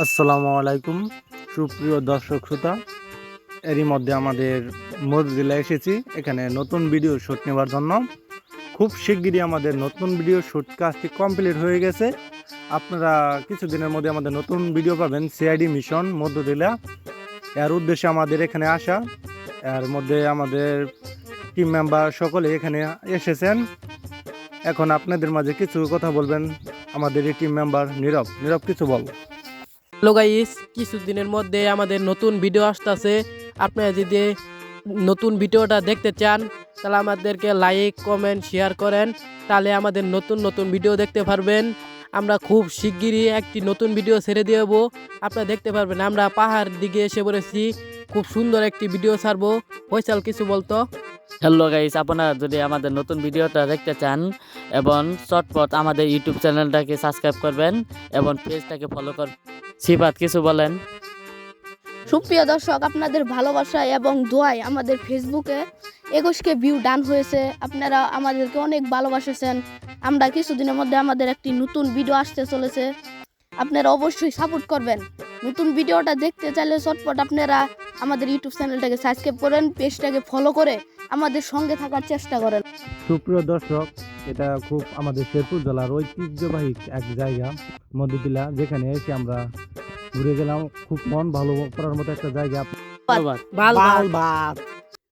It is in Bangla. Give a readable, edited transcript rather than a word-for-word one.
আসসালামু আলাইকুম সুপ্রিয় দর্শক শ্রোতা। এরই মধ্যে আমাদের মধ্যে এসেছি এখানে নতুন ভিডিও শ্যুট নেওয়ার জন্য। খুব শিগগিরই আমাদের নতুন ভিডিও শ্যুট কাজটি কমপ্লিট হয়ে গেছে। আপনারা কিছুদিনের মধ্যে আমাদের নতুন ভিডিও পাবেন সিআইডি মিশন মধ্যদিলা। এর উদ্দেশ্যে আমাদের এখানে আসা। এর মধ্যে আমাদের টিম মেম্বার সকলে এখানে এসেছেন। এখন আপনাদের মাঝে কিছু কথা বলবেন আমাদের এই টিম মেম্বার নীরব। নীরব, কিছু বল। হ্যালো গাইস, কিছুদিনের মধ্যে আমাদের নতুন ভিডিও আসতেছে। আপনারা যদি নতুন ভিডিওটা দেখতে চান তাহলে আমাদেরকে লাইক কমেন্ট শেয়ার করেন, তাহলে আমাদের নতুন নতুন ভিডিও দেখতে পারবেন। আমরা খুব শিগগিরই একটি নতুন ভিডিও ছেড়ে দেবো, আপনারা দেখতে পারবেন। আমরা পাহাড় দিকে এসে পড়েছি, খুব সুন্দর একটি ভিডিও ছাড়বো। ফয়সাল কিছু বলতো। হ্যালো গাইস, আপনারা যদি আমাদের নতুন ভিডিওটা দেখতে চান এবং চটপট আমাদের ইউটিউব চ্যানেলটাকে সাবস্ক্রাইব করবেন এবং পেজটাকে ফলো করবেন। সিফাত কিছু বলেন। সুপ্রিয় দর্শক, আপনাদের ভালোবাসা এবং দোয়ায় আমাদের ফেসবুকে 21K ভিউ ডান হয়েছে। আপনারা আমাদেরকে অনেক ভালোবাসেছেন। আমরা কিছুদিনের মধ্যে আমাদের একটি নতুন ভিডিও আসতে চলেছে, আপনারা অবশ্যই সাপোর্ট করবেন। নতুন ভিডিওটা দেখতে চাইলে চটপট আপনারা আমাদের ইউটিউব চ্যানেলটাকে সাবস্ক্রাইব করেন, পেজটাকে ফলো করে আমাদের সঙ্গে থাকার চেষ্টা করেন। সুপ্রিয় দর্শক, এটা খুব আমাদের শেরপুর জেলার ঐতিহ্যবাহী এক জায়গা মধ্যদিলা, যেখানে এসে আমরা ঘুরে গেলাম। খুব মন ভালো করার মতো একটা জায়গা। ধন্যবাদ। বাল ভাত